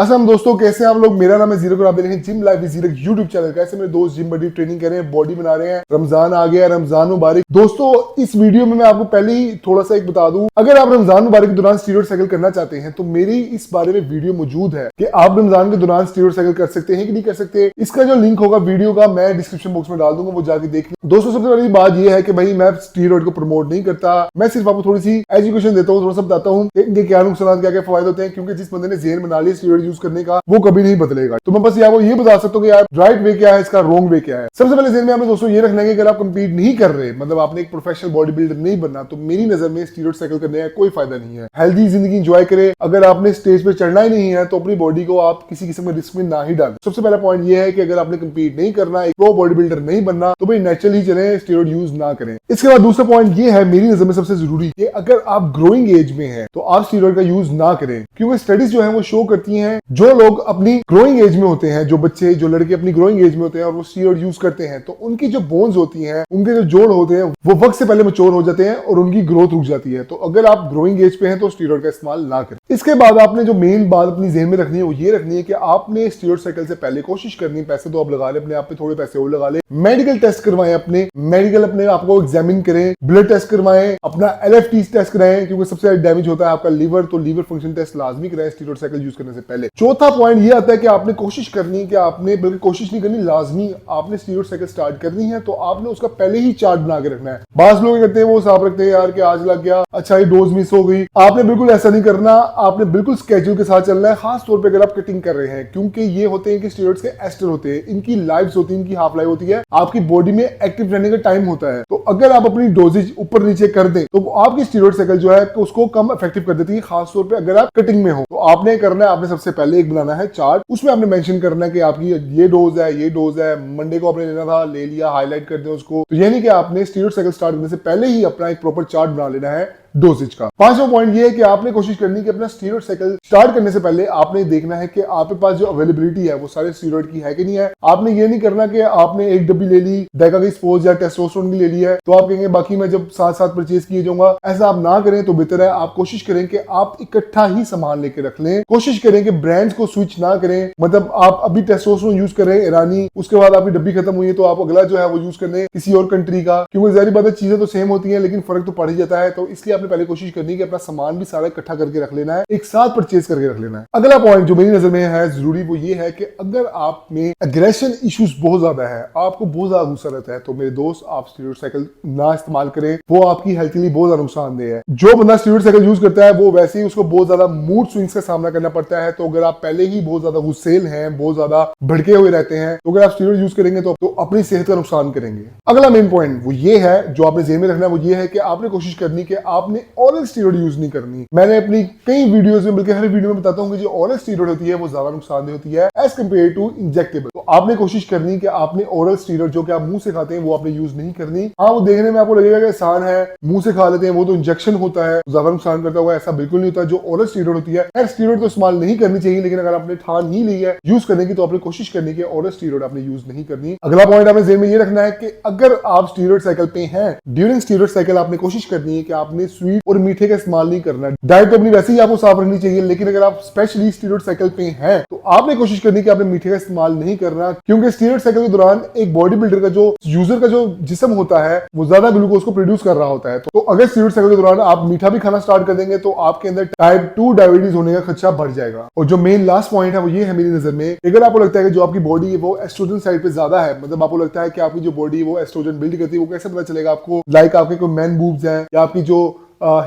असलम दोस्तों, कैसे हैं आप लोग। मेरा नाम है जीरक और आप देख रहे हैं जिम लाइफ विद जीरक यूट्यूब चैनल। कैसे मेरे दोस्त जिम बॉडी ट्रेनिंग कर रहे हैं, बॉडी बना रहे हैं। रमजान आ गया, रमजान मुबारक। दोस्तों इस वीडियो में मैं आपको पहले ही थोड़ा सा एक बता दूं, अगर आप रमजान मुबारक के दौरान स्टीरॉयड साइकिल करना चाहते हैं तो मेरी इस बारे में वीडियो मौजूद है कि आप रमजान के दौरान स्टीरॉयड साइकिल कर सकते हैं कि नहीं कर सकते। इसका जो लिंक होगा वीडियो का मैं डिस्क्रिप्शन बॉक्स में डाल दूंगा, वो जाके देख लें। दोस्तों सबसे पहली बात यह है कि भाई मैं स्टीरॉयड को प्रमोट नहीं करता, मैं सिर्फ आपको थोड़ी सी एजुकेशन देता हूँ, थोड़ा सा बताता हूँ इनके क्या नुकसान क्या क्या फायदे होते हैं। क्योंकि जिस बंदे ने जेहन बना लिया स्टीरॉयड यूज करने का वो कभी नहीं बदलेगा। तो मैं बस आपको ये बता सकता हूँ कि यार राइट वे क्या है, इसका रॉन्ग वे क्या है। सबसे पहले जेहन में आपने दोस्तों ये रखना है कि अगर आप कंपीट नहीं कर रहे, मतलब आपने एक प्रोफेशनल बॉडी बिल्डर नहीं बनना, तो मेरी नजर में स्टीरॉयड साइकिल करने का कोई फायदा नहीं है। हेल्दी जिंदगी एंजॉय करे। अगर आपने स्टेज पे चढ़ना ही नहीं है तो अपनी बॉडी को आप किसी किस्म के रिस्क में ना ही डालें। सबसे पहला पॉइंट ये है कि अगर आपने कंपीट नहीं करना, एक प्रो बॉडी बिल्डर नहीं बनना, तो भाई नेचुरल ही चले, स्टीरॉयड यूज ना करें। इसके बाद दूसरा पॉइंट ये है मेरी नजर में सबसे जरूरी कि अगर आप ग्रोइंग एज में हैं तो आप स्टीरॉयड का यूज ना करें। क्योंकि स्टडीज जो है वो शो करती हैं जो लोग अपनी ग्रोइंग एज में होते हैं, जो बच्चे जो लड़के अपनी ग्रोइंग एज में होते हैं और वो स्टीरॉयड यूज करते हैं, तो उनकी जो बोन्स होती हैं, उनके जो जोड़ होते हैं, वो वक्त से पहले मैच्योर हो जाते हैं और उनकी ग्रोथ रुक जाती है। तो अगर आप ग्रोइंग एज पे हैं तो स्टीरॉयड का इस्तेमाल ना करें। इसके बाद आपने जो मेन बात अपनी जेहन में रखनी है वो ये रखनी है कि आपने स्टीरॉयड साइकिल से पहले कोशिश करनी है, पैसे तो आप लगा ले अपने आप पे, थोड़े पैसे और लगा ले, मेडिकल टेस्ट करवाएं, अपने मेडिकल अपने आपको एग्जामिन करें, ब्लड टेस्ट करवाएं, अपना LFT टेस्ट कराएं, क्योंकि सबसे ज्यादा डैमेज होता है आपका लीवर, तो लीवर फंक्शन टेस्ट लाजमी कराएं स्टीरॉयड साइकिल यूज करने से पहले। चौथा पॉइंट ये आता है कि आपने कोशिश करनी है कि आपने, बल्कि कोशिश नहीं करनी, लाजमी आपने स्टीरॉयड साइकिल स्टार्ट करनी है तो आपने उसका पहले ही चार्ट बना के रखना है। बास लोग करते हैं वो साफ रखते हैं यार कि आज लग गया, अच्छा ये डोज मिस हो गई। आपने बिल्कुल ऐसा नहीं करना, आपने बिल्कुल स्केड्यूल के साथ चलना है। खास तौर पे अगर आप कटिंग कर रहे हैं, क्योंकि ये होते हैं कि स्टीरॉयड्स के एस्टर होते हैं, इनकी लाइफ होती है, इनकी हाफ लाइफ होती है, आपकी बॉडी में एक्टिव रहने का टाइम होता है। तो अगर आप अपनी डोजेज ऊपर नीचे कर दें तो आपकी स्टीरॉयड साइकिल जो है उसको कम इफेक्टिव कर देती है। खास तौर पे अगर आप कटिंग में हो तो आपने करना है, आपने सबसे पहले एक बनाना है चार्ट, उसमें आपने मेंशन करना है कि आपकी ये डोज है, ये डोज है, मंडे को आपने लेना था, ले लिया, हाईलाइट कर दिया उसको। तो यानी कि आपने स्टीरॉयड साइकिल स्टार्ट करने से पहले ही अपना एक प्रॉपर चार्ट बना लेना है डोजेज का। पांचवा पॉइंट ये है कि आपने कोशिश करनी है कि अपना स्टीरॉयड साइकिल स्टार्ट करने से पहले आपने देखना है कि आपके पास जो अवेलेबिलिटी है वो सारे स्टीरॉयड की है कि नहीं है। आपने ये नहीं करना कि आपने एक डब्बी ले ली डेकागीस्पोज या टेस्टोस्टेरोन की ले ली है तो आप कहेंगे बाकी मैं जब साथ साथ परचेज किए जाऊंगा। ऐसा आप ना करें तो बेहतर है। आप कोशिश करें कि आप इकट्ठा ही सामान लेके रख लें। कोशिश करें कि ब्रांड्स को स्विच ना करें, मतलब आप अभी टेस्टोस्टेरोन यूज करें ईरानी, उसके बाद आपकी डब्बी खत्म हुई है तो आप अगला जो है वो यूज करें किसी और कंट्री का। क्योंकि जाहिर बात है चीजें तो सेम होती है लेकिन फर्क तो पड़ ही जाता है। तो इसलिए आपने पहले कोशिश करनी है कि अपना सामान भी सारा इकट्ठा करके रख लेना है, एक साथ परचेज करके रख लेना है। अगला पॉइंट जो मेरी नजर में है जरूरी वो ये है कि अगर आप में एग्रेशन इश्यूज बहुत ज्यादा है, आपको बहुत ज्यादा गुस्सा रहता है, तो मेरे दोस्त आप स्टीरॉयड साइकिल ना इस्तेमाल करें, वो आपकी हेल्थ के लिए बहुत ज्यादा नुकसानदेह है। जो बंदा स्टीरॉयड साइकिल यूज करता है वो वैसे ही उसको बहुत ज्यादा मूड स्विंग्स का सामना करना पड़ता है। तो अगर आप पहले ही बहुत ज्यादा गुस्सेल हैं, बहुत ज्यादा भड़के हुए रहते हैं, तो अगर आप स्टीरॉयड यूज करेंगे तो अपनी सेहत का नुकसान करेंगे। अगला मेन पॉइंट वो ये है जो आपने जेहन में रखना है, वो ये है कि आपने कोशिश करनी कि आपने ऑरल स्टीरॉयड यूज नहीं करनी। मैंने अपनी कई वीडियोस में, बल्कि हर वीडियो में बताता हूं कि जो ओरल स्टीरॉयड होती है वो ज्यादा नुकसानदेह होती है एज कंपेयर टू इंजेक्टेबल। तो आपने कोशिश करनी कि आपने ओरल स्टीरॉयड जो कि आप मुंह से खाते हैं वो आपने यूज नहीं करनी। हाँ वो देखने में आपको लगेगा कि आसान है, मुंह से खा लेते हैं, वो तो इंजेक्शन होता है, ज्यादा नुकसान करता होगा, ऐसा बिल्कुल नहीं होता। जो ओरल स्टीरॉयड होती है, खैर स्टीरॉयड तो इस्तेमाल नहीं करनी चाहिए, लेकिन अगर आपने ठान ही ली है यूज करने की तो आपने कोशिश करनी कि ओरल स्टीरॉयड आपने यूज नहीं करनी। अगला पॉइंट आपने जेहन में ये रखना है कि अगर आप स्टीरॉयड साइकिल पे हैं, ड्यूरिंग स्टीरॉयड साइकिल आपने कोशिश करनी है कि आपने स्वीट और मीठे का इस्तेमाल नहीं करना। डाइट तो अपनी वैसे ही आपको साफ रखनी चाहिए, लेकिन अगर आप स्पेशली स्टीरॉयड साइकिल पे हैं तो आपने कोशिश करनी कि आपने मीठे का इस्तेमाल नहीं करना। क्योंकि स्टीरॉयड साइकिल के दौरान एक बॉडी बिल्डर का जो यूजर का जो जिस्म होता है वो ज्यादा ग्लूकोज को प्रोड्यूस कर रहा होता है। तो अगर स्टीरॉयड साइकिल के दौरान आप मीठा भी खाना स्टार्ट कर देंगे तो आपके अंदर टाइप 2 डायबिटीज होने का खर्चा बढ़ जाएगा। और जो मेन लास्ट पॉइंट है वो ये है मेरी नजर में, अगर आपको लगता है कि जो आपकी बॉडी है वो एस्ट्रोजन साइड पे ज्यादा है, मतलब आपको लगता है कि आपकी जो बॉडी है वो एस्ट्रोजन बिल्ड करती है, वो कैसे पता चलेगा आपको? लाइक आपके कोई मैन बूब्स हैं या आपकी जो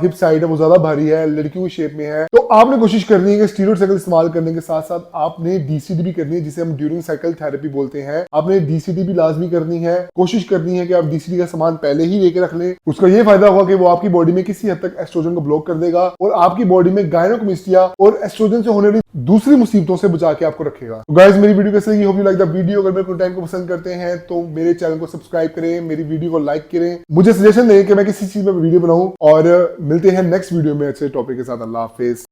हिप साइड है वो ज्यादा भारी है, लड़कियों की शेप में है, तो आपने कोशिश करनी है कि स्टीरॉयड साइकिल इस्तेमाल करने के साथ साथ आपने DCT भी करनी है, जिसे हम ड्यूरिंग साइकिल थेरेपी बोलते हैं। आपने DCT भी लाजमी करनी है। कोशिश करनी है कि आप DCT का सामान पहले ही लेके रख लें। उसका ये फायदा होगा कि वो आपकी बॉडी में किसी हद तक एस्ट्रोजन को ब्लॉक कर देगा और आपकी बॉडी में गायनोकोमेस्टिया और एस्ट्रोजन से होने वाली दूसरी मुसीबतों से बचा के आपको रखेगा। तो गाइस मेरी वीडियो कैसे लगी? Hope you like the video. अगर मेरे कंटेंट को पसंद करते हैं तो मेरे चैनल को सब्सक्राइब करें, मेरी वीडियो को लाइक करें, मुझे सजेशन दें कि मैं किसी चीज में वीडियो बनाऊं, और मिलते हैं नेक्स्ट वीडियो में अच्छे टॉपिक के साथ। अल्लाह हाफिज।